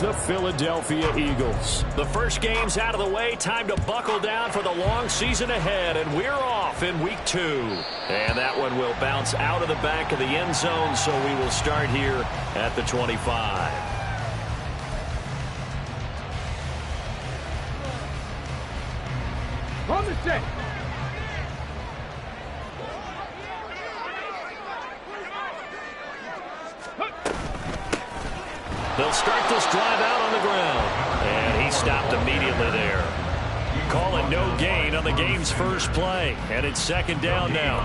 The Philadelphia Eagles. The first game's out of the way. Time to buckle down for the long season ahead, and we're off in week 2. And that one will bounce out of the back of the end zone, so we will start here at the 25. On the set. They'll start this drive out on the ground. And he stopped immediately there. Calling no gain on the game's first play. And it's second down now.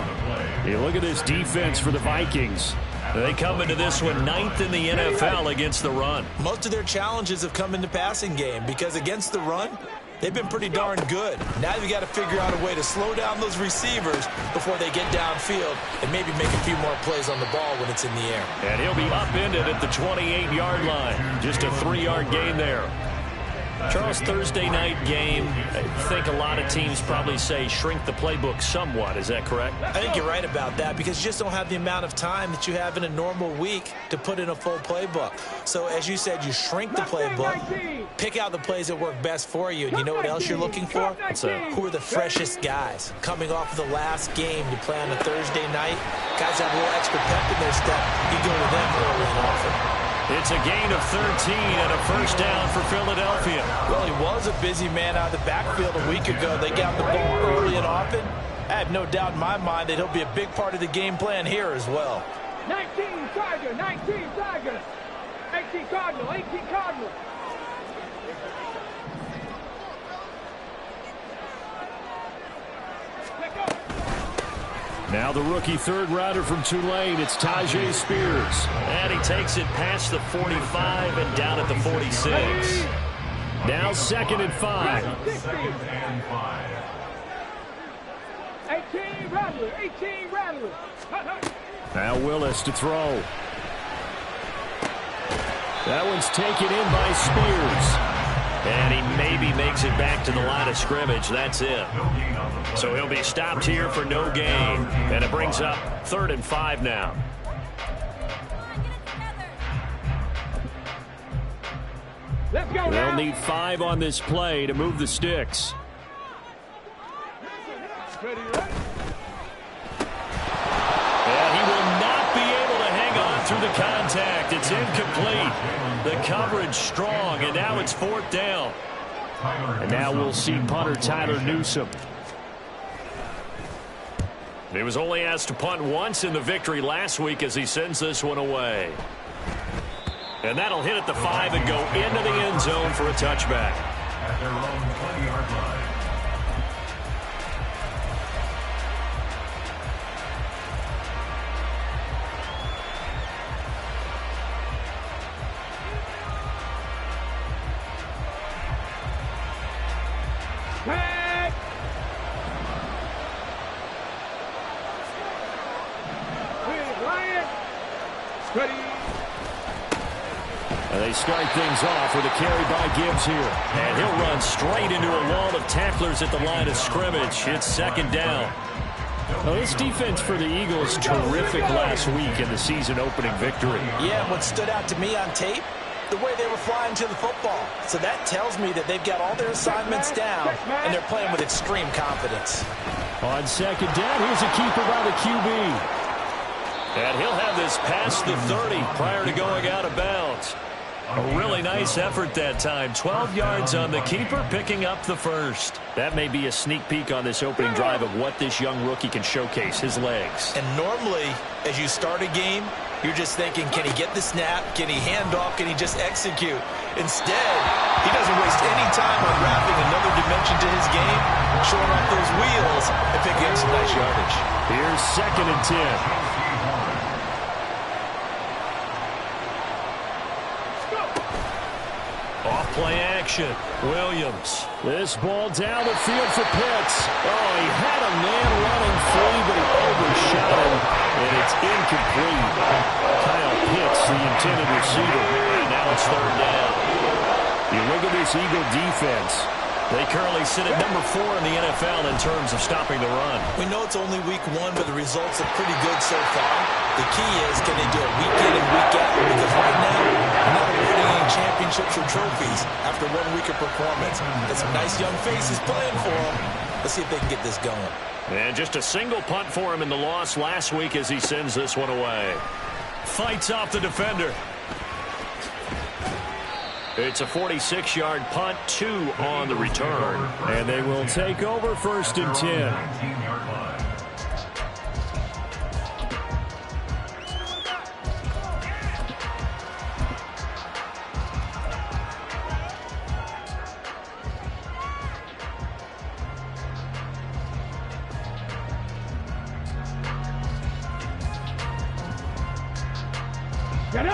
Hey, look at this defense for the Vikings. They come into this one 9th in the NFL against the run. Most of their challenges have come in the passing game because against the run, they've been pretty darn good. Now you've got to figure out a way to slow down those receivers before they get downfield and maybe make a few more plays on the ball when it's in the air. And he'll be upended at the 28-yard line. Just a 3-yard gain there. Charles, Thursday night game, I think a lot of teams probably say shrink the playbook somewhat. Is that correct? I think you're right about that because you just don't have the amount of time that you have in a normal week to put in a full playbook. So as you said, you shrink the playbook, pick out the plays that work best for you. And you know what else you're looking for? Who are the freshest guys coming off of the last game to play on a Thursday night? Guys have a little extra pep in their step. You go to them early and often. It's a gain of 13 and a first down for Philadelphia. Well, he was a busy man out of the backfield a week ago. They got the ball early and often. I have no doubt in my mind that he'll be a big part of the game plan here as well. 19 Tiger, 19 Tiger, 18 Cardinal, 18 Cardinal. Now the rookie third rounder from Tulane, it's Tyjae Spears. And he takes it past the 45 and down at the 46. Now 2nd and 5. 18 Rattler, 18 Rattler. Now Willis to throw. That one's taken in by Spears. And he maybe makes it back to the line of scrimmage. That's it. So he'll be stopped here for no gain. And it brings up 3rd and 5 now. Let's go. They'll need 5 on this play to move the sticks. And he will not be able to hang on through the contact. It's incomplete. The coverage strong, and now it's 4th down. And now we'll see punter Tyler Newsome. He was only asked to punt once in the victory last week as he sends this one away. And that'll hit at the 5 and go into the end zone for a touchback. At their own 20-yard line. And they start things off with a carry by Gibbs here. And he'll run straight into a wall of tacklers at the line of scrimmage. It's 2nd down. Well, this defense for the Eagles, terrific last week in the season-opening victory. Yeah, what stood out to me on tape, the way they were flying to the football. So that tells me that they've got all their assignments down, and they're playing with extreme confidence. On 2nd down, here's a keeper by the QB. And he'll have this past the 30 prior to going out of bounds. A really nice effort that time. 12 yards on the keeper, picking up the first. That may be a sneak peek on this opening drive of what this young rookie can showcase, his legs. And normally, as you start a game, you're just thinking, can he get the snap? Can he hand off? Can he just execute? Instead, he doesn't waste any time unwrapping another dimension to his game, showing off those wheels, and picking up some nice yardage. Here's 2nd and 10. Off-play action. Williams. This ball down the field for Pitts. Oh, he had a man running free, but he overshot him, and it's incomplete. Kyle Pitts, the intended receiver. And now it's 3rd down. You look at this Eagle defense. They currently sit at number 4 in the NFL in terms of stopping the run. We know it's only week 1, but the results are pretty good so far. The key is, can they do it week in and week out? Because right now, not winning championships or trophies after 1 week of performance. Got some nice young faces playing for him. Let's see if they can get this going. And just a single punt for him in the loss last week as he sends this one away. Fights off the defender. It's a 46-yard punt, 2 on the return. And they will take over 1st and 10. 19-yard line.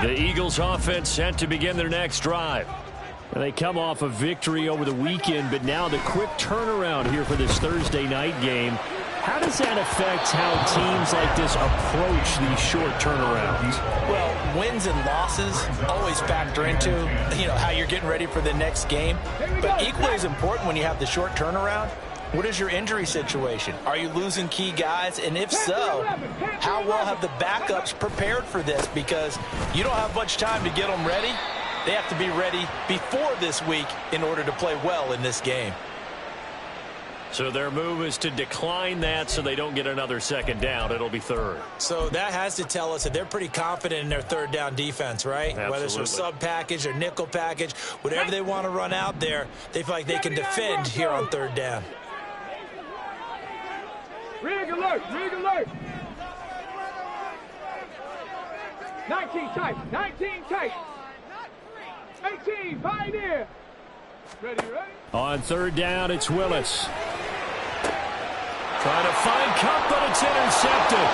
The Eagles offense set to begin their next drive. They come off a victory over the weekend, but now the quick turnaround here for this Thursday night game. How does that affect how teams like this approach these short turnarounds? Well, wins and losses always factor into, how you're getting ready for the next game. But equally as important when you have the short turnaround, what is your injury situation? Are you losing key guys? And if so, how well have the backups prepared for this? Because you don't have much time to get them ready. They have to be ready before this week in order to play well in this game. So their move is to decline that so they don't get another second down. It'll be 3rd. So that has to tell us that they're pretty confident in their 3rd down defense, right? Absolutely. Whether it's a sub package or nickel package, whatever they want to run out there, they feel like they can defend here on 3rd down. Rig alert! Rig alert! 19 tight! 19 tight! 18 Pioneer! Ready? On 3rd down, it's Willis. Trying to find Kupp, but it's intercepted.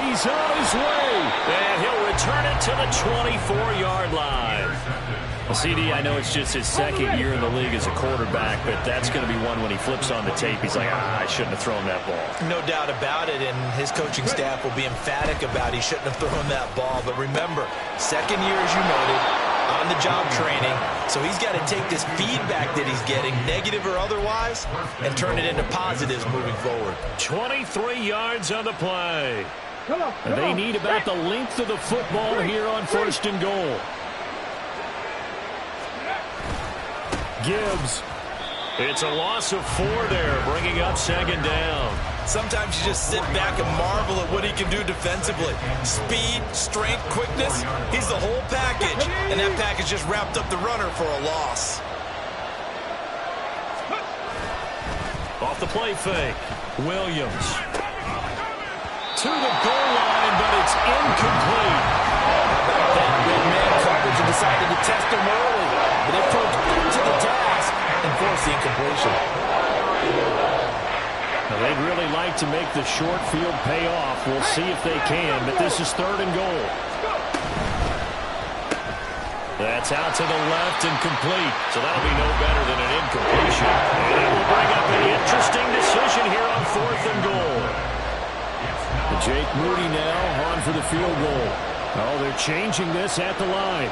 He's on his way. And he'll return it to the 24-yard line. Well, CD, I know it's just his 2nd year in the league as a quarterback, but that's going to be one when he flips on the tape. He's like, I shouldn't have thrown that ball. No doubt about it, and his coaching staff will be emphatic about he shouldn't have thrown that ball. But remember, 2nd year, as you noted, on-the-job training, so he's got to take this feedback that he's getting, negative or otherwise, and turn it into positives moving forward. 23 yards on the play. They need about the length of the football here on 1st and goal. Gibbs. It's a loss of 4 there, bringing up 2nd down. Sometimes you just sit back and marvel at what he can do defensively. Speed, strength, quickness, he's the whole package. And that package just wrapped up the runner for a loss. Off the play fake, Williams. To the goal line, but it's incomplete. That man coverage and decided to test him early. But they proved to the task and forced the incompletion. Now, they'd really like to make the short field pay off. We'll see if they can, but this is 3rd and goal. That's out to the left and complete. So that'll be no better than an incompletion. And it will bring up an interesting decision here on 4th and goal. And Jake Moody now on for the field goal. Oh, they're changing this at the line.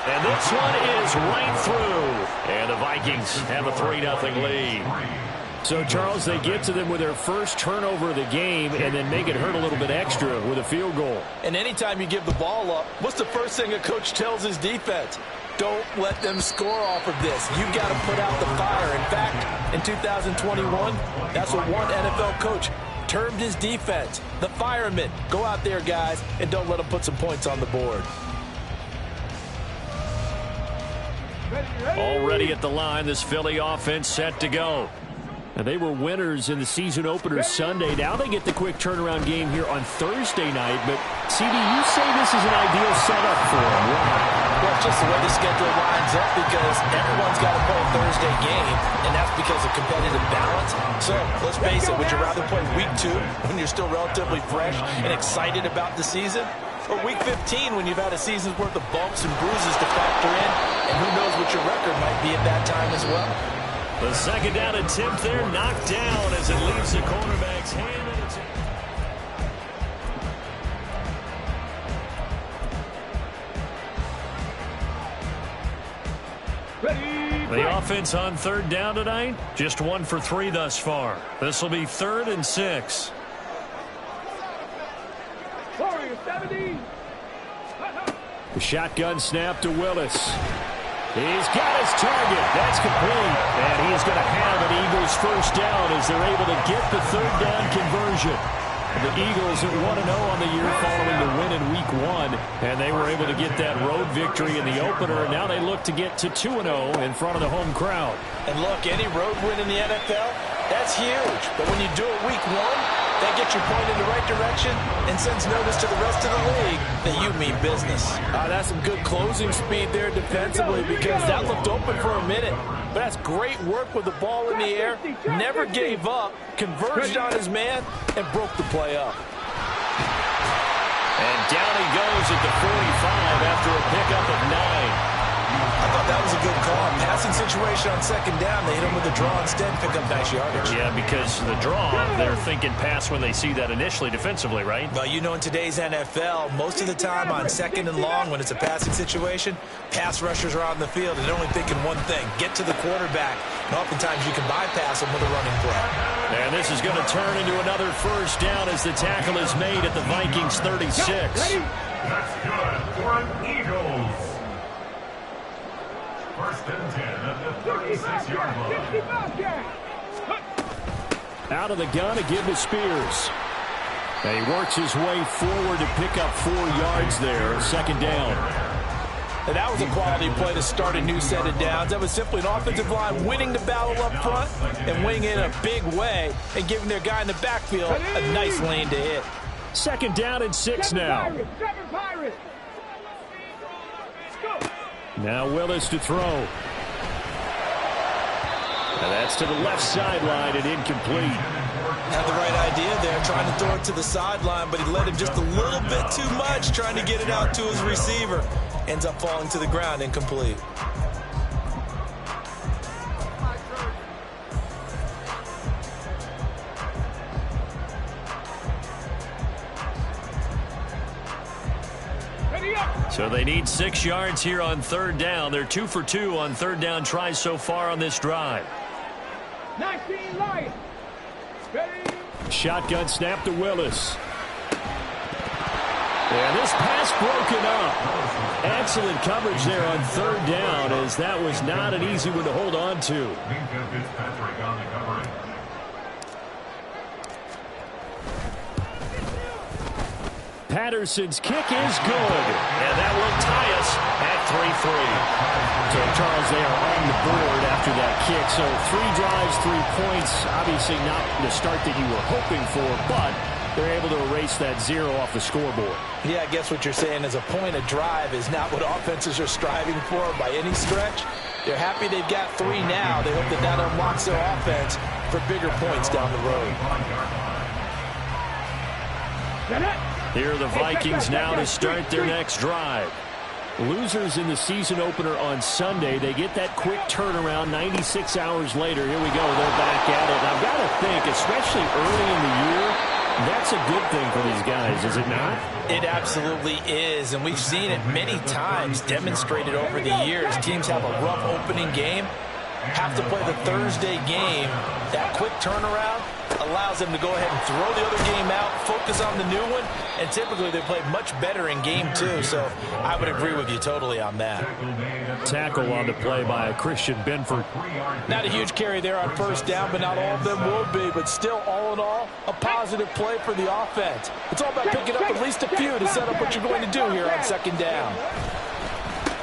And this one is right through. And the Vikings have a 3-0 lead. So, Charles, they get to them with their first turnover of the game and then make it hurt a little bit extra with a field goal. And anytime you give the ball up, what's the first thing a coach tells his defense? Don't let them score off of this. You've got to put out the fire. In fact, in 2021, that's what one NFL coach termed his defense. The firemen. Go out there, guys, and don't let them put some points on the board. Already at the line, this Philly offense set to go. And they were winners in the season opener Sunday. Now they get the quick turnaround game here on Thursday night. But, CD, you say this is an ideal setup for them. Why? Well, it's just the way the schedule lines up because everyone's got to play a Thursday game, and that's because of competitive balance. So, let's face it, would you rather play Week 2 when you're still relatively fresh and excited about the season? Or Week 15 when you've had a season's worth of bumps and bruises to factor in, and who knows what your record might be at that time as well? The second down attempt there knocked down as it leaves the cornerback's hand. The offense on third down tonight, just 1 for 3 thus far. This will be 3rd and 6. Warriors 70. The shotgun snap to Willis. He's got his target. That's complete. And he's going to have an Eagles first down as they're able to get the third down conversion. The Eagles are 1-0 on the year following the win in Week 1. And they were able to get that road victory in the opener. Now they look to get to 2-0 in front of the home crowd. And look, any road win in the NFL, that's huge. But when you do it Week 1, that gets you pointed in the right direction and sends notice to the rest of the league that you mean business. That's some good closing speed there defensively because that looked open for a minute. But that's great work with the ball in the air. Never gave up, converged on his man, and broke the play up. And down he goes at the 45 after a pickup of 9. I thought that was a good call. Passing situation on second down. They hit him with a draw instead, pick up nice yardage. Yeah, because the draw, they're thinking pass when they see that initially defensively, right? Well, you know, in today's NFL, most of the time on second and long, when it's a passing situation, pass rushers are out in the field, and they're only thinking one thing, get to the quarterback. And oftentimes you can bypass them with a running play. And this is going to turn into another first down as the tackle is made at the Vikings 36. That's good for an Eagles. First and 10 at the 36-yard line. Out of the gun to give to Spears. And he works his way forward to pick up 4 yards there. Second down. And that was a quality play to start a new set of downs. That was simply an offensive line winning the battle up front and winning it in a big way and giving their guy in the backfield a nice lane to hit. Second down and 6 now. Now Willis to throw. And that's to the left sideline and incomplete. Had the right idea there, trying to throw it to the sideline, but he let him just a little bit too much, trying to get it out to his receiver. Ends up falling to the ground, incomplete. So they need 6 yards here on third down. They're 2 for 2 on third down tries so far on this drive. 19 Lions. Shotgun snap to Willis. And this pass broken up. Excellent coverage there on third down, as that was not an easy one to hold on to. Minka Fitzpatrick on the coverage. Patterson's kick is good. And that will tie us at 3-3. So, Charles, they are on the board after that kick. So 3 drives, 3 points. Obviously not the start that you were hoping for, but they're able to erase that 0 off the scoreboard. Yeah, I guess what you're saying is a point of drive is not what offenses are striving for by any stretch. They're happy they've got 3 now. They hope that that unlocks their offense for bigger points down the road. Here are the Vikings now to start their next drive. Losers in the season opener on Sunday. They get that quick turnaround 96 hours later. Here we go. They're back at it. I've got to think, especially early in the year, that's a good thing for these guys, is it not? It absolutely is, and we've seen it many times demonstrated over the years. Teams have a rough opening game, have to play the Thursday game. That quick turnaround allows them to go ahead and throw the other game out, focus on the new one, and typically they play much better in game 2, so I would agree with you totally on that. Tackle on the play by Christian Benford. Not a huge carry there on first down, but not all of them will be. But still, all in all, a positive play for the offense. It's all about picking up at least a few to set up what you're going to do here on second down.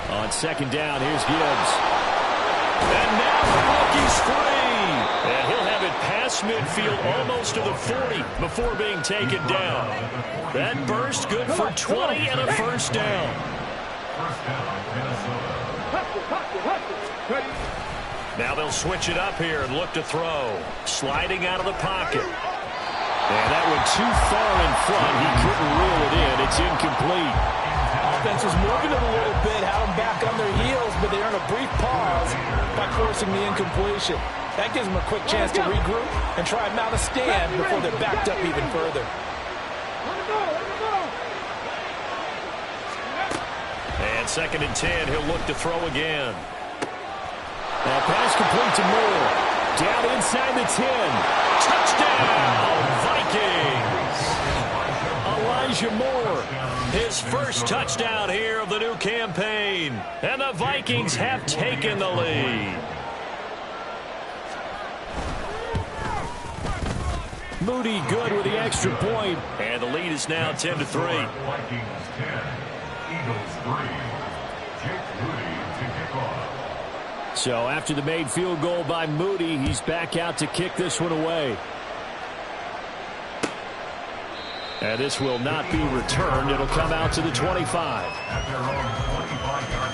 On second down, here's Gibbs. And now the Vikings free. And he'll have it past midfield almost to the 40 before being taken down. That burst good for 20 and a first down. First down, Minnesota. Now they'll switch it up here and look to throw. Sliding out of the pocket. And that went too far in front. He couldn't reel it in. It's incomplete. Offense was moving it a little bit, had them back on their heels, but they earned a brief pause by forcing the incompletion. That gives them a quick chance to regroup and try and mount a stand before they're backed up even further. And second and 10, he'll look to throw again. Now pass complete to Moore. Down inside the 10. Touchdown, Vikings! A Elijah Moore. His first touchdown here of the new campaign. And the Vikings have taken the lead. Moody good with the extra point. And the lead is now 10-3. Vikings 10, Eagles 3. Jake Moody to kick off. So after the made field goal by Moody, he's back out to kick this one away. And this will not be returned. It'll come out to the 25. At their own 25-yard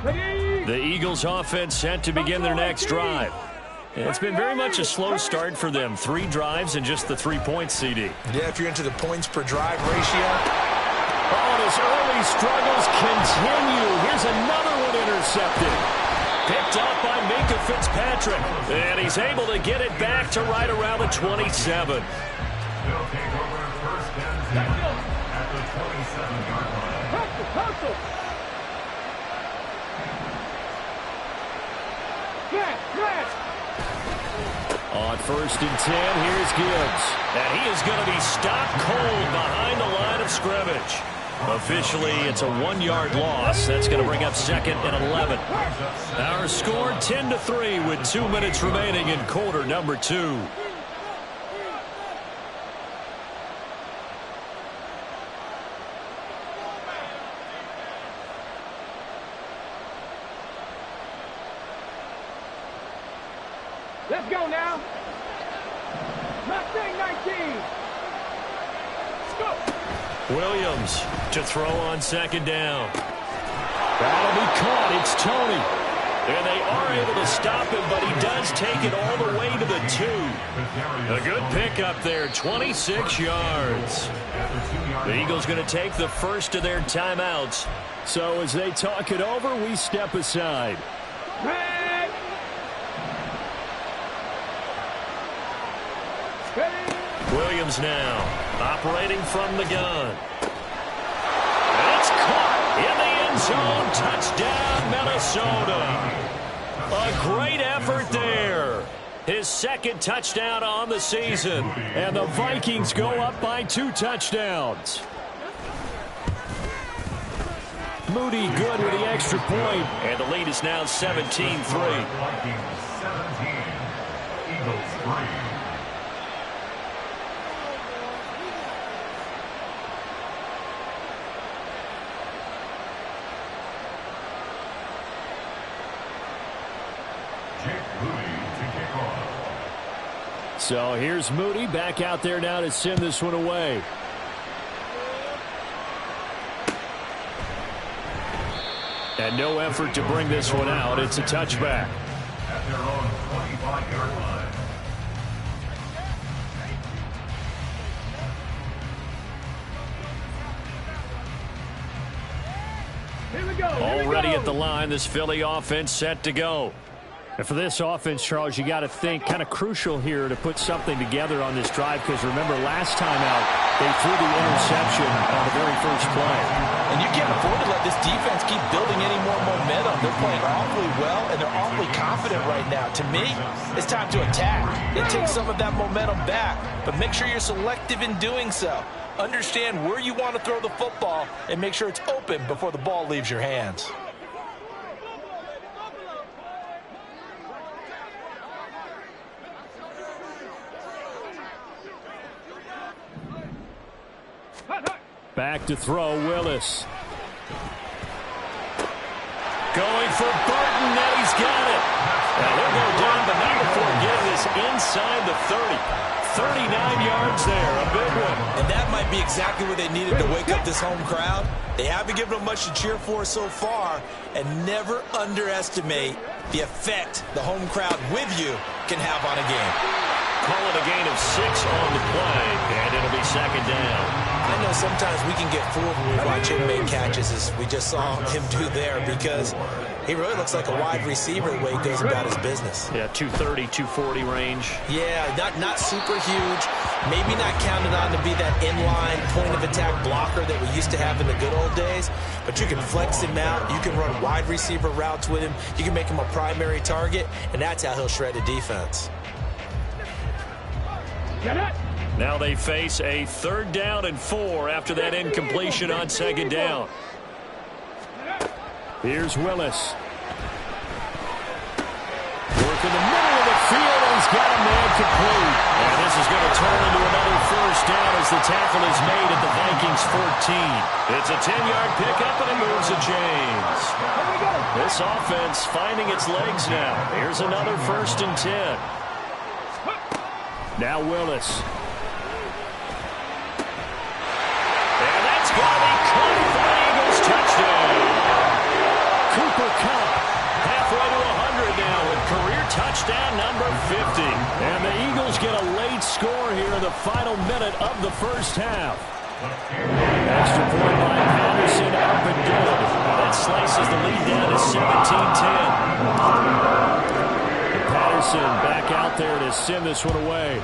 line. The Eagles offense set to begin their next drive. And it's been very much a slow start for them. 3 drives and just the 3 points, CD. Yeah, if you're into the points per drive ratio. Oh, his early struggles continue. Here's another one intercepted. Picked up by Minkah Fitzpatrick. And he's able to get it back to right around the 27. They'll take over first and 10 at the 27-yard line. Hustle. On first and 10, here's Gibbs. And he is going to be stopped cold behind the line of scrimmage. Officially, it's a 1-yard loss. That's going to bring up second and 11. Our score 10-3 with 2 minutes remaining in quarter number 2. Let's go now. Mustang 19. Go. Williams to throw on second down. That'll be caught. It's Tony. And they are able to stop him, but he does take it all the way to the 2. A good pickup there, 26 yards. The Eagles going to take the first of their timeouts. So as they talk it over, we step aside. Red. Williams now operating from the gun. And it's caught in the end zone. Touchdown, Minnesota. A great effort there. His second touchdown on the season. And the Vikings go up by 2 touchdowns. Moody good with the extra point. And the lead is now 17-3. Vikings 17, Eagles 3. So here's Moody back out there now to send this one away. And no effort to bring this one out. It's a touchback. At their own 25-yard line. Here we go. Already at the line, this Philly offense set to go. And for this offense, Charles, you got to think kind of crucial here to put something together on this drive, because remember last time out they threw the interception on the very first play. And you can't afford to let this defense keep building any more momentum. They're playing awfully well, and they're awfully confident right now. To me, it's time to attack and take some of that momentum back. But make sure you're selective in doing so. Understand where you want to throw the football and make sure it's open before the ball leaves your hands. Back to throw, Willis. Going for Burton, and he's got it. Now he'll go down, but not before getting this inside the 30. 39 yards there, a big one. And that might be exactly what they needed to wake up this home crowd. They haven't given them much to cheer for so far, and never underestimate the effect the home crowd with you can have on a game. Call it a gain of 6 on the play, and it'll be second down. I know sometimes we can get fooled when we watch him make catches, as we just saw him do there, because he really looks like a wide receiver the way he goes about his business. Yeah, 230, 240 range. Yeah, not super huge. Maybe not counted on to be that inline point-of-attack blocker that we used to have in the good old days, but you can flex him out. You can run wide receiver routes with him. You can make him a primary target, and that's how he'll shred a defense. Now they face a 3rd down and 4 after that incompletion on 2nd down. Here's Willis. Work in the middle of the field, and he's got a man complete. And this is going to turn into another 1st down as the tackle is made at the Vikings 14. It's a 10-yard pickup, and it moves the chains. This offense finding its legs now. Here's another 1st and 10. Now Willis. And that's going to be caught for the Eagles. Touchdown. Cooper Kupp Halfway to 100 now with career touchdown number 50. And the Eagles get a late score here in the final minute of the 1st half. Extra point by Patterson, up and good. That slices the lead down to 17-10. And Patterson back out there to send this one away.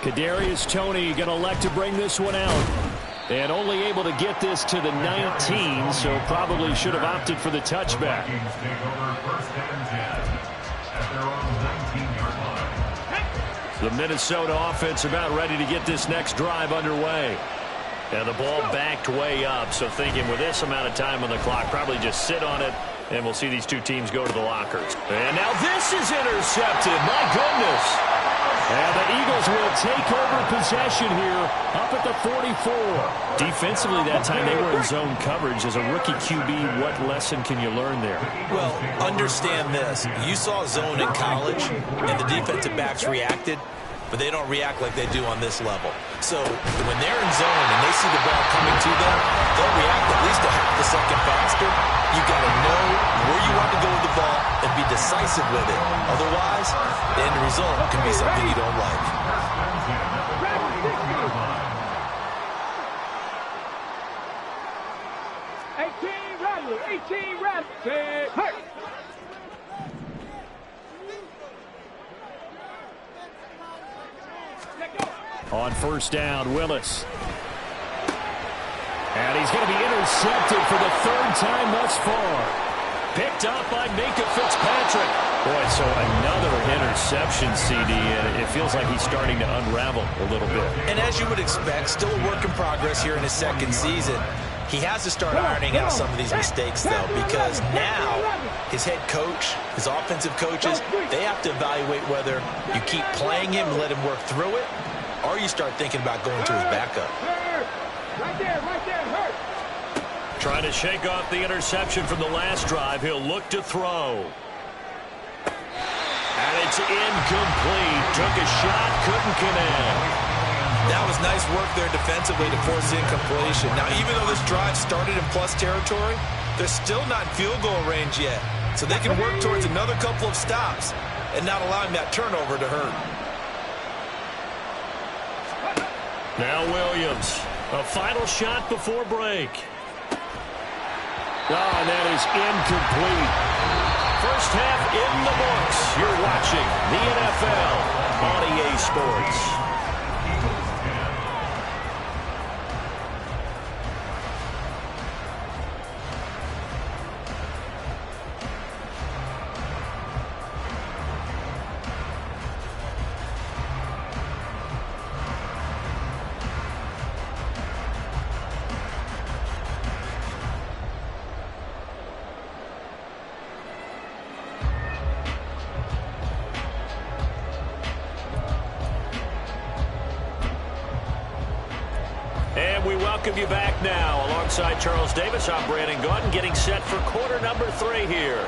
Kadarius Toney going to elect to bring this one out. And only able to get this to the 19, so probably should have opted for the touchback. The Minnesota offense about ready to get this next drive underway. And the ball backed way up, so thinking with this amount of time on the clock, probably just sit on it, and we'll see these two teams go to the lockers. And now this is intercepted. My goodness. And the Eagles will take over possession here up at the 44. Defensively that time they were in zone coverage. As a rookie QB, what lesson can you learn there? Well, understand this. You saw zone in college, and the defensive backs reacted, but they don't react like they do on this level. So when they're in zone and they see the ball coming to them, they'll react at least a half a second faster. You got to know where you want to go with the ball and be decisive with it. Otherwise, the end result can be something you don't like. On 1st down, Willis. And he's going to be intercepted for the 3rd time thus far. Picked up by Minkah Fitzpatrick. Boy, so another interception, CD, and it feels like he's starting to unravel a little bit. And as you would expect, still a work in progress here in his 2nd season. He has to start ironing out some of these mistakes, though, because now his head coach, his offensive coaches, they have to evaluate whether you keep playing him and let him work through it, or you start thinking about going to his backup. Right there, hurt. Trying to shake off the interception from the last drive. He'll look to throw. And it's incomplete. Took a shot, couldn't connect. That was nice work there defensively to force incompletion. Now, even though this drive started in plus territory, they're still not in field goal range yet. So they can work towards another couple of stops and not allowing that turnover to hurt. Now Williams. A final shot before break. Oh, and that is incomplete. First half in the books. You're watching the NFL on EA Sports. And we welcome you back now. Alongside Charles Davis, I'm Brandon Gaudin, getting set for quarter number 3 here.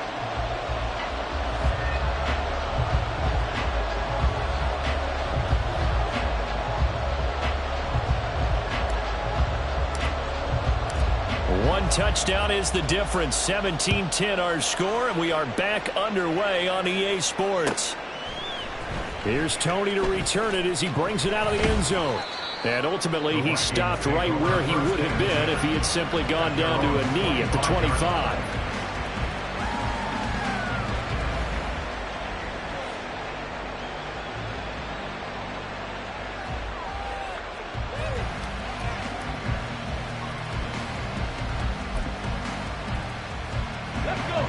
One touchdown is the difference. 17-10 our score, and we are back underway on EA Sports. Here's Tony to return it as he brings it out of the end zone. And ultimately, he stopped right where he would have been if he had simply gone down to a knee at the 25.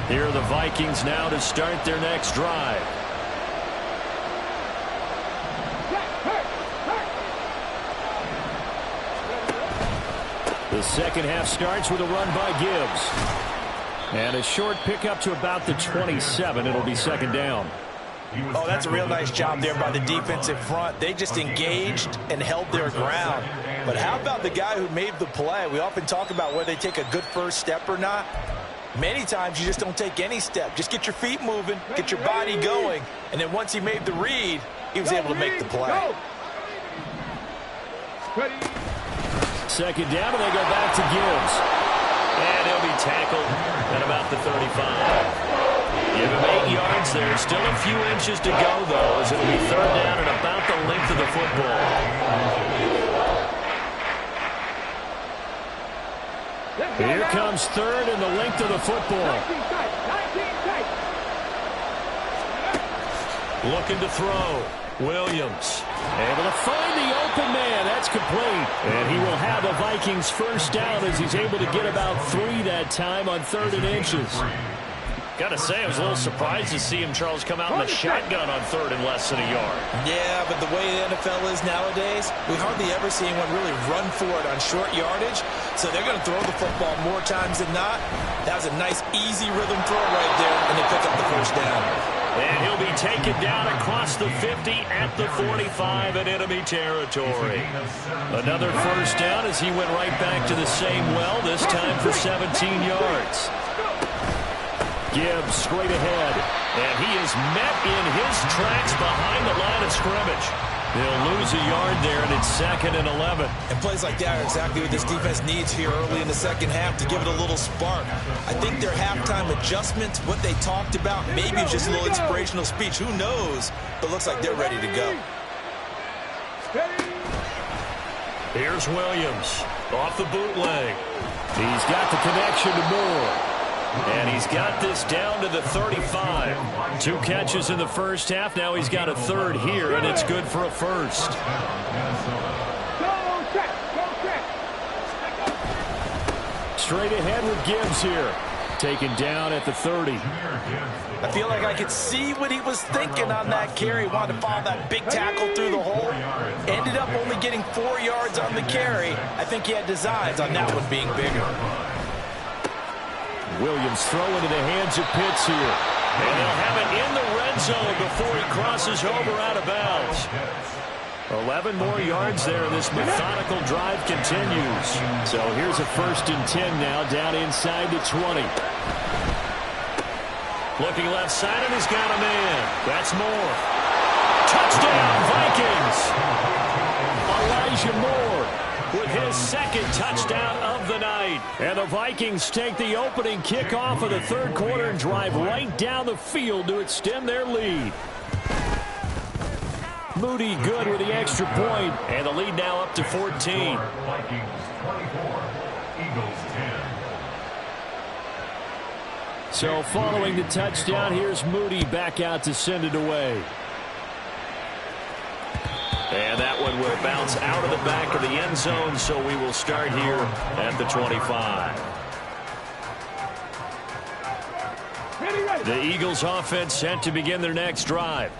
Here are the Vikings now to start their next drive. The second half starts with a run by Gibbs. And a short pickup to about the 27. It'll be second down. Oh, that's a real nice job there by the defensive front. They just engaged and held their ground. But how about the guy who made the play? We often talk about whether they take a good first step or not. Many times you just don't take any step. Just get your feet moving, get your body going, and then once he made the read, he was able to make the play. Second down, and they go back to Gibbs. And he'll be tackled at about the 35. Give him 8 yards there. Still a few inches to go, though, as it'll be third down and about the length of the football. Here comes third and the length of the football. Looking to throw. Williams. Able to find the open man. That's complete. And he will have a Vikings first down as he's able to get about 3 that time on 3rd and inches. Got to say, I was a little surprised to see him, Charles, come out in the shotgun on 3rd and less than a yard. Yeah, but the way the NFL is nowadays, we hardly ever see anyone really run for it on short yardage. So they're going to throw the football more times than not. That was a nice, easy rhythm throw right there, and they pick up the first down. And he'll be taken down across the 50 at the 45 in enemy territory. Another first down as he went right back to the same well, this time for 17 yards. Gibbs straight ahead. And he is met in his tracks behind the line of scrimmage. They'll lose a yard there, and it's 2nd and 11. And plays like that are exactly what this defense needs here early in the second half to give it a little spark. I think their halftime adjustments, what they talked about, maybe it's just a little inspirational speech. Who knows? But looks like they're ready to go. Here's Williams off the bootleg. He's got the connection to Moore. And he's got this down to the 35. 2 catches in the first half. Now he's got a 3rd here, and it's good for a first. Straight ahead with Gibbs here. Taken down at the 30. I feel like I could see what he was thinking on that carry. Wanted to follow that big tackle through the hole. Ended up only getting 4 yards on the carry. I think he had designs on that one being bigger. Williams throw into the hands of Pitts here. And they'll have it in the red zone before he crosses over out of bounds. 11 more yards there. This methodical drive continues. So here's a 1st and 10 now, down inside the 20. Looking left side, and he's got a man. That's Moore. Touchdown, Vikings! Elijah Moore with his 2nd touchdown of the night. And the Vikings take the opening kickoff of the 3rd quarter and drive right down the field to extend their lead. Moody good with the extra point. And the lead now up to 14. Vikings 24, Eagles 10. So following the touchdown, here's Moody back out to send it away. And that one will bounce out of the back of the end zone, so we will start here at the 25. The Eagles offense set to begin their next drive.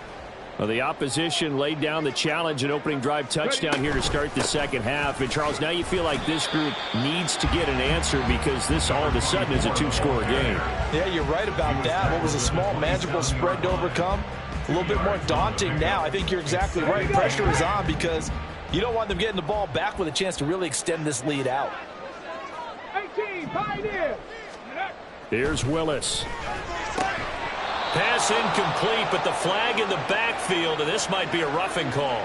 Well, the opposition laid down the challenge and opening drive touchdown here to start the second half. And, Charles, now you feel like this group needs to get an answer because this all of a sudden is a 2-score game. Yeah, you're right about that. What was a small, manageable spread to overcome? A little bit more daunting now. I think you're exactly right. Pressure is on because you don't want them getting the ball back with a chance to really extend this lead out. 18, Pioneer. Here's Willis. Pass incomplete, but the flag in the backfield, and this might be a roughing call.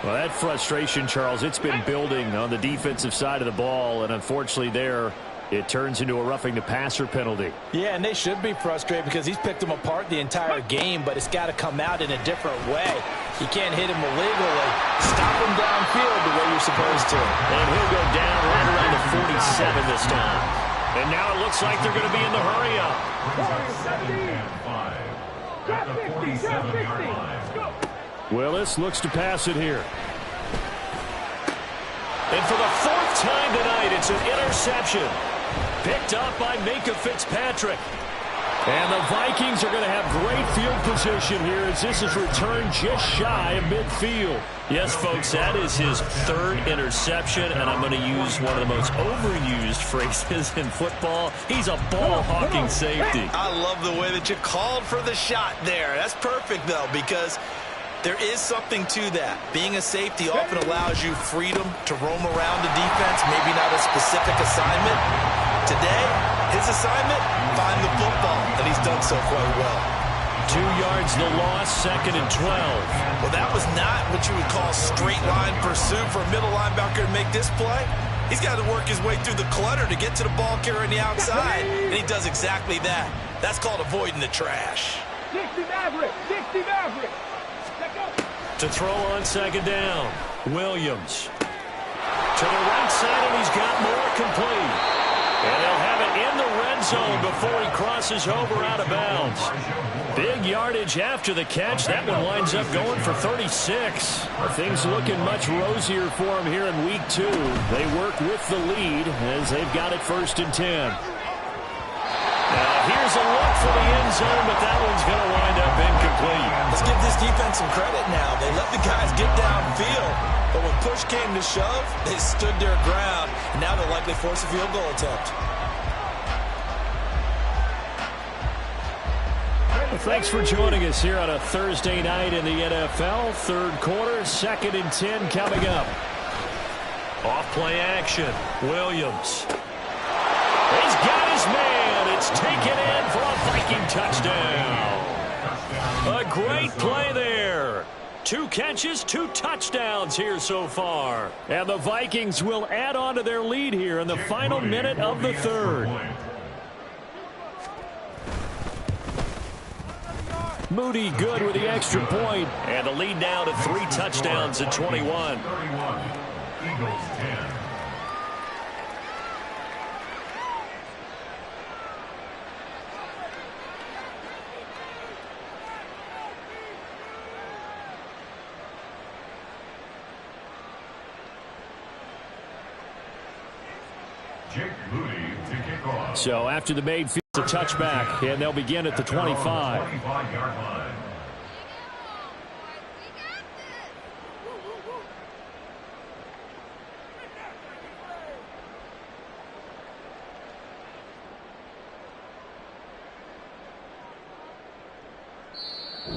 Well, that frustration, Charles, it's been building on the defensive side of the ball, and unfortunately there, It turns into a roughing the passer penalty. Yeah, and they should be frustrated because he's picked them apart the entire game, but it's got to come out in a different way. You can't hit him illegally. Stop him downfield the way you're supposed to. And he'll go down right around the 47 this time. And now it looks like they're going to be in the hurry-up. 47-yard line. Willis looks to pass it here. And for the fourth time tonight, it's an interception. Picked up by Minkah Fitzpatrick. And the Vikings are going to have great field position here as this is returned just shy of midfield. Yes, folks, that is his third interception, and I'm going to use one of the most overused phrases in football. He's a ball-hawking safety. I love the way that you called for the shot there. That's perfect, though, because there is something to that. Being a safety often allows you freedom to roam around the defense, maybe not a specific assignment. Today, his assignment, find the football, and he's done so quite well. 2 yards the loss, 2nd and 12. Well, that was not what you would call straight line pursuit for a middle linebacker to make this play. He's got to work his way through the clutter to get to the ball carrier on the outside, and he does exactly that. That's called avoiding the trash. 60 Maverick, 60 Maverick. To throw on 2nd down, Williams. To the right side, and he's got more complete. And they'll have it in the red zone before he crosses over out of bounds. Big yardage after the catch. That one winds up going for 36. Things looking much rosier for him here in week 2. They work with the lead as they've got it 1st and 10. Now here's a look for the end zone, but that one's going to wind up incomplete. Let's give this defense some credit now. They let the guys get downfield, but when push came to shove, they stood their ground, and now they'll likely force a field goal attempt. Well, thanks for joining us here on a Thursday night in the NFL. 3rd quarter, 2nd and 10 coming up. Off play action, Williams. He's got his man. It's taken in for a Viking touchdown. A great play there. 2 catches, 2 touchdowns here so far. And the Vikings will add on to their lead here in the final minute of the 3rd. Moody good with the extra point. And the lead now to 3 touchdowns at 21. 31, Eagles 10. Jake Moody to kick off. So after the made field, a touchback, and they'll begin at the 25. 25-yard line.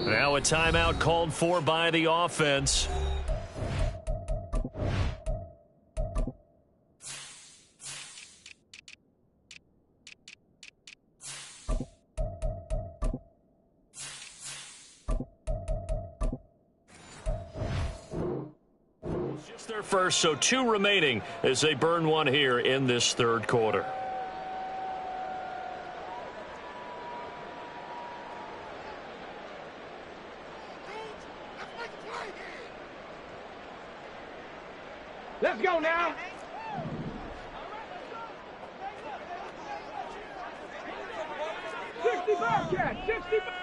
Now a timeout called for by the offense. Just their first, so 2 remaining as they burn one here in this 3rd quarter. Let's go now.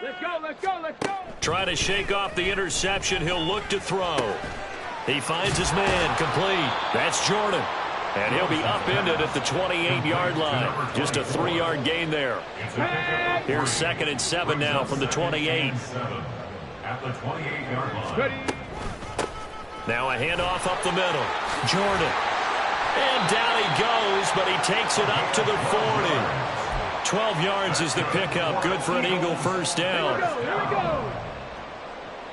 Let's go, let's go, let's go. Trying to shake off the interception. He'll look to throw. He finds his man complete. That's Jordan. And he'll be upended at the 28-yard line. Just a 3-yard gain there. Here's 2nd and 7 now from the 28. At the 28-yard line. Now a handoff up the middle. Jordan. And down he goes, but he takes it up to the 40. 12 yards is the pickup. Good for an Eagle first down. Here we go.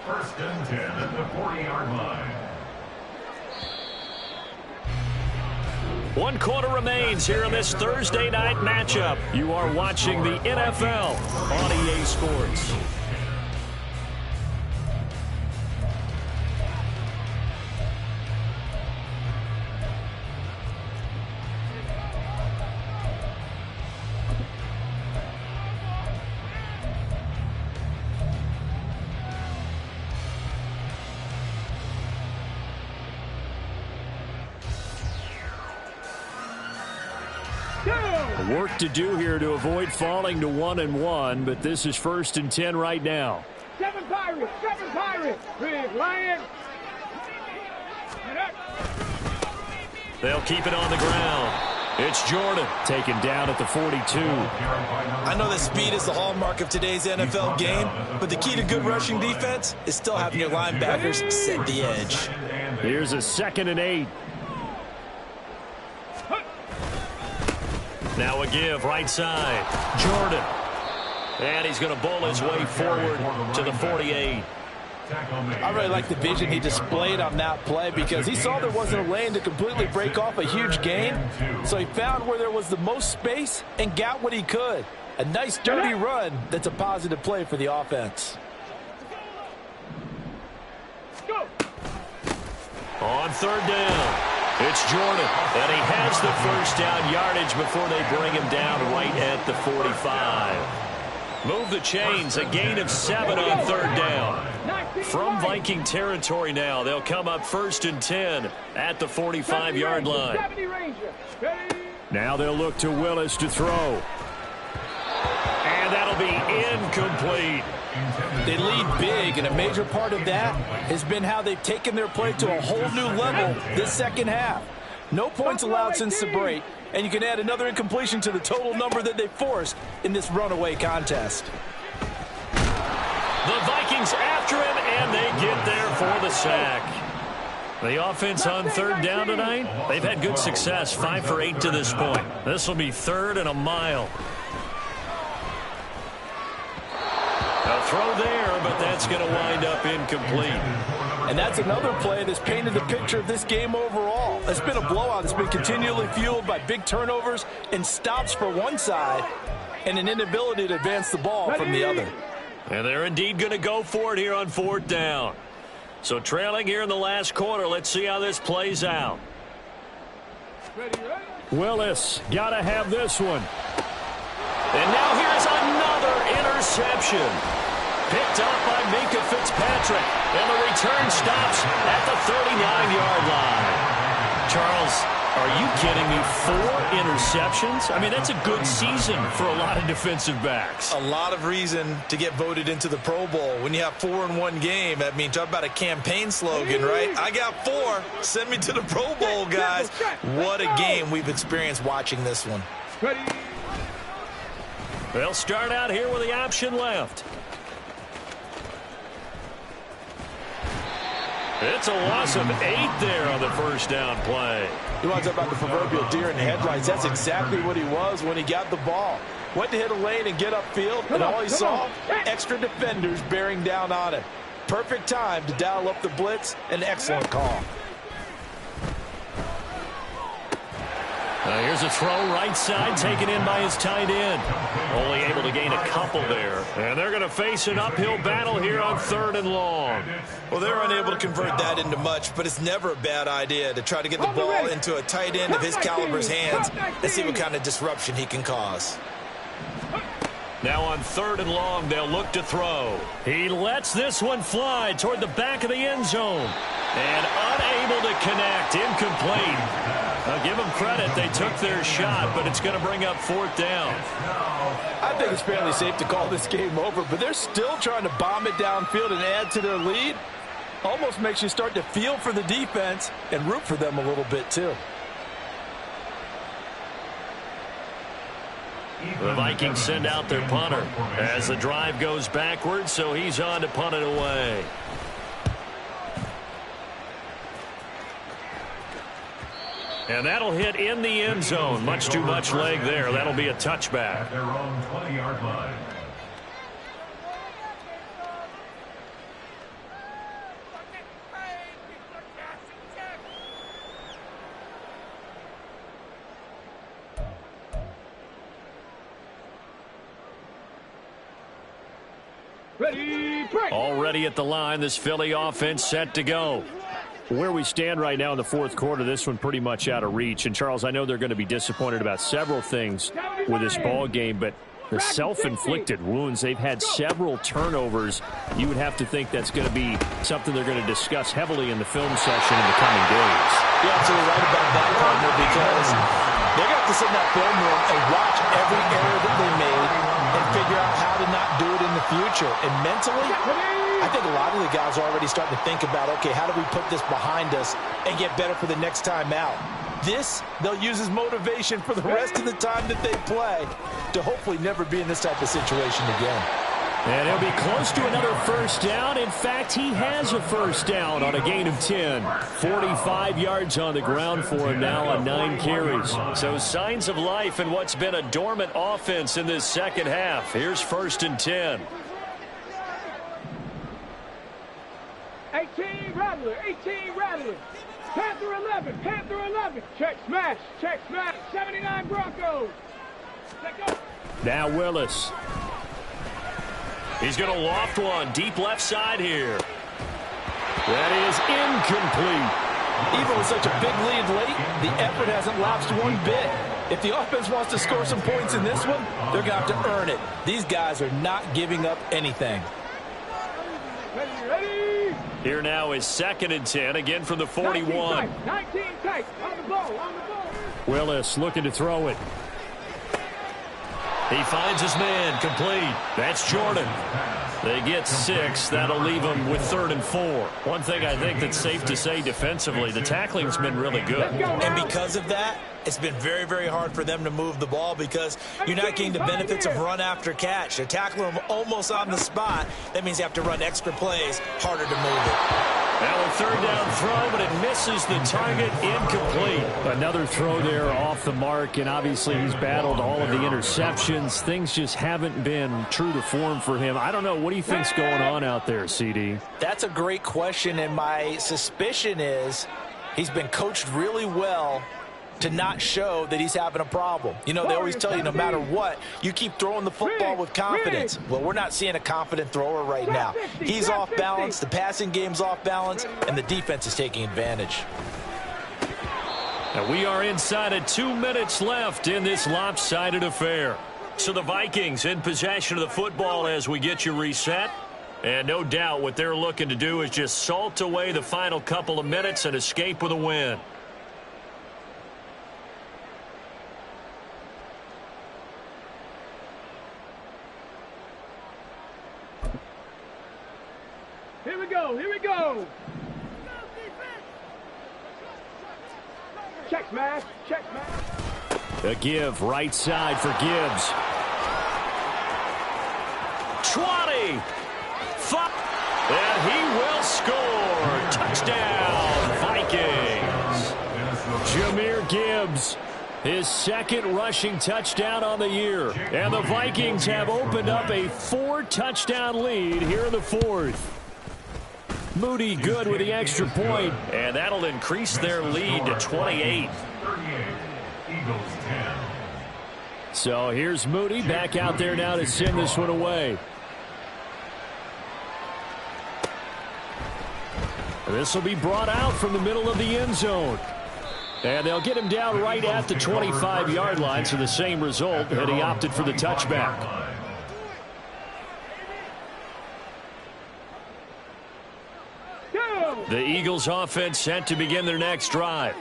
1st and 10 at the 40-yard line. 1 quarter remains here in this Thursday night matchup. You are watching the NFL on EA Sports. Work to do here to avoid falling to 1-1, but this is 1st and 10 right now. 7 Pirates, 7 Pirates. Big Lion. They'll keep it on the ground. It's Jordan. Taken down at the 42. I know that speed is the hallmark of today's NFL game, but the key to good rushing defense is still having your linebackers set the edge. Here's a 2nd and 8. Now a give, right side. Jordan. And he's going to bowl his way forward to the 48. I really like the vision he displayed on that play because he saw there wasn't a lane to completely break off a huge gain. So he found where there was the most space and got what he could. A nice dirty run that's a positive play for the offense. On 3rd down, it's Jordan. And he has the 1st down yardage before they bring him down right at the 45. Move the chains, a gain of 7 on 3rd down. From Viking territory now, they'll come up 1st and 10 at the 45-yard line. Now they'll look to Willis to throw. And that'll be incomplete. They lead big, and a major part of that has been how they've taken their play to a whole new level this second half. No points allowed since the break, and you can add another incompletion to the total number that they forced in this runaway contest. The Vikings after him, and they get there for the sack. The offense on 3rd down tonight, they've had good success, 5 for 8 to this point. This will be 3rd and a mile. A throw there, but that's going to wind up incomplete. And that's another play that's painted the picture of this game overall. It's been a blowout. It's been continually fueled by big turnovers and stops for one side and an inability to advance the ball from the other. And they're indeed going to go for it here on 4th down. So trailing here in the last quarter, let's see how this plays out. Willis, got to have this one. And now here's another interception. Picked up by Minkah Fitzpatrick. And the return stops at the 39-yard line. Charles, are you kidding me? 4 interceptions? I mean, that's a good season for a lot of defensive backs. A lot of reason to get voted into the Pro Bowl. When you have 4 in one game, I mean, talk about a campaign slogan, right? I got 4. Send me to the Pro Bowl, guys. What a game we've experienced watching this one. They'll start out here with the option left. It's a loss of 8 there on the 1st down play. You want to talk about the proverbial deer in the headlights? That's exactly what he was when he got the ball. Went to hit a lane and get upfield, and all he saw, extra defenders bearing down on him. Perfect time to dial up the blitz. An excellent call. Here's a throw right side taken in by his tight end. Only able to gain a couple there. And they're going to face an uphill battle here on 3rd and long. Well, they're unable to convert that into much, but it's never a bad idea to try to get the ball into a tight end of his caliber's hands and see what kind of disruption he can cause. Now on 3rd and long, they'll look to throw. He lets this one fly toward the back of the end zone. And unable to connect, incomplete. Now give them credit, they took their shot, but it's going to bring up 4th down. I think it's fairly safe to call this game over, but they're still trying to bomb it downfield and add to their lead. Almost makes you start to feel for the defense and root for them a little bit too. The Vikings send out their punter as the drive goes backwards, so he's on to punt it away. And that'll hit in the end zone. Much too much leg there. That'll be a touchback. At their own 20-yard line. Ready, break. Already at the line, this Philly offense set to go. Where we stand right now in the 4th quarter, this one pretty much out of reach. And, Charles, I know they're going to be disappointed about several things with this ball game, but the self-inflicted wounds, they've had several turnovers. You would have to think that's going to be something they're going to discuss heavily in the film session in the coming days. You're absolutely right about that, partner, because They're going to have to sit in that film room and watch every error that they made and figure out how to not do it in the future. And mentally, I think a lot of the guys are already starting to think about, okay, how do we put this behind us and get better for the next time out? This, they'll use as motivation for the rest of the time that they play to hopefully never be in this type of situation again. And he'll be close to another first down. In fact, he has a first down on a gain of 10. 45 yards on the ground for him now on 9 carries. So signs of life in what's been a dormant offense in this second half. Here's 1st and 10. 18 Rattler, 18 Rattler. Panther 11, Panther 11. Check smash, 79 Broncos. Let go. Now Willis. He's going to loft one deep left side here. That is incomplete. Even with such a big lead late, the effort hasn't lapsed one bit. If the offense wants to score some points in this one, they're going to have to earn it. These guys are not giving up anything. Ready. Here now is 2nd and 10, again from the 41. 19 tight, on the ball, on the ball. Willis looking to throw it. He finds his man, complete. That's Jordan. They get 6. That'll leave them with 3rd and 4. One thing I think that's safe to say defensively, the tackling's been really good. And because of that, it's been very, very hard for them to move the ball because you're not getting the benefits of run after catch. They're tackling them almost on the spot. That means you have to run extra plays, harder to move it. Now a 3rd down throw, but it misses the target, incomplete. Another throw there off the mark, and obviously he's battled all of the interceptions. Things just haven't been true to form for him. I don't know. What do you think's going on out there, CD? That's a great question, and my suspicion is he's been coached really well to not show that he's having a problem. You know, they always tell you no matter what, you keep throwing the football with confidence. Well, we're not seeing a confident thrower right now. He's off balance, the passing game's off balance, and the defense is taking advantage. Now we are inside of 2 minutes left in this lopsided affair. So the Vikings in possession of the football as we get you reset. And no doubt what they're looking to do is just salt away the final couple of minutes and escape with a win. Here we go, here we go. Check smash, check smash. A give right side for Gibbs. 20. And he will score. Touchdown, Vikings. Jahmyr Gibbs, his 2nd rushing touchdown on the year. And the Vikings have opened up a 4-touchdown lead here in the 4th. Moody good with the extra point. And that'll increase their lead to 28. Eagles 10. So here's Moody back out there now to send this one away. This will be brought out from the middle of the end zone. And they'll get him down right at the 25-yard line, so the same result, and he opted for the touchback. The Eagles offense set to begin their next drive.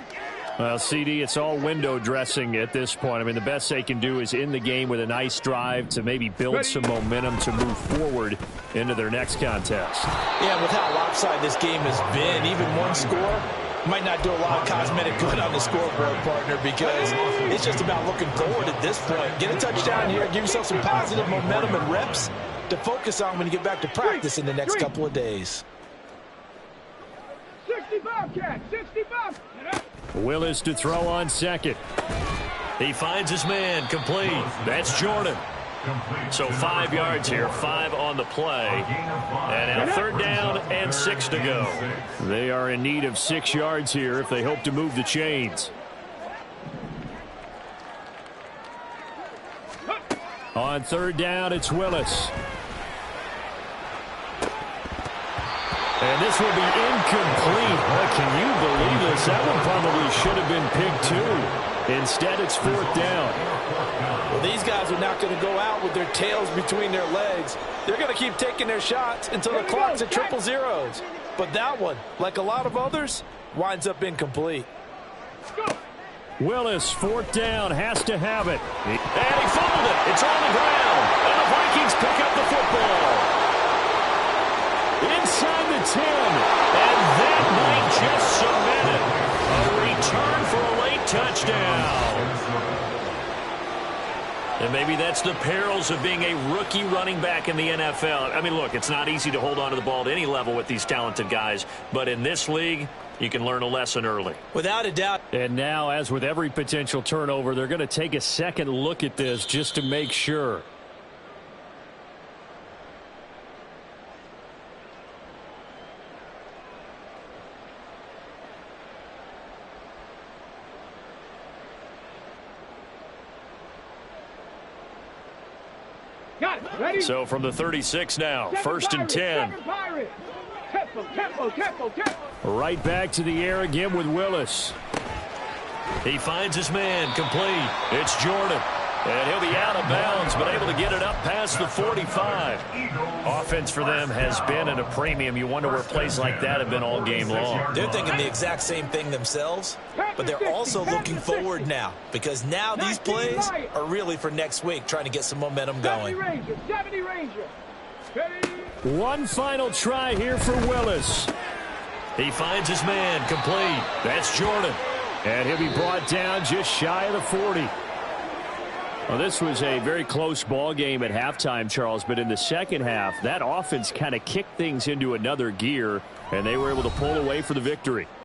Well, CD, it's all window dressing at this point. I mean, the best they can do is end the game with a nice drive to maybe build some momentum to move forward into their next contest. Yeah, with how lopsided this game has been, even one score might not do a lot of cosmetic good on the scoreboard, partner, because it's just about looking forward at this point. Get a touchdown here, give yourself some positive momentum and reps to focus on when you get back to practice in the next couple of days. 65, Cat, 65. Willis to throw on 2nd. He finds his man, complete. That's Jordan. So 5 yards here, 5 on the play. And now 3rd down and 6 to go. They are in need of 6 yards here if they hope to move the chains. On 3rd down, it's Willis. And this will be incomplete. Can you believe this? That one probably should have been picked too. Instead, it's 4th down. Well, these guys are not going to go out with their tails between their legs. They're going to keep taking their shots until the clock's at 000. But that one, like a lot of others, winds up incomplete. Willis, fourth down, has to have it. And he fumbled it. It's on the ground. And the Vikings pick up the football. Inside the 10. And that might just cement it. A return for a late touchdown. And maybe that's the perils of being a rookie running back in the NFL. I mean, look, it's not easy to hold on to the ball at any level with these talented guys. But in this league, you can learn a lesson early. Without a doubt. And now, as with every potential turnover, they're going to take a second look at this just to make sure. So from the 36 now, first and 10. Right back to the air again with Willis. He finds his man, complete. It's Jordan. And he'll be out of bounds, but able to get it up past the 45. Offense for them has been at a premium. You wonder where plays like that have been all game long. They're thinking the exact same thing themselves, but they're also looking forward now, because now these plays are really for next week, trying to get some momentum going. One final try here for Willis. He finds his man, complete. That's Jordan. And he'll be brought down just shy of the 40. Well, this was a very close ball game at halftime, Charles, but in the second half, that offense kind of kicked things into another gear, and they were able to pull away for the victory.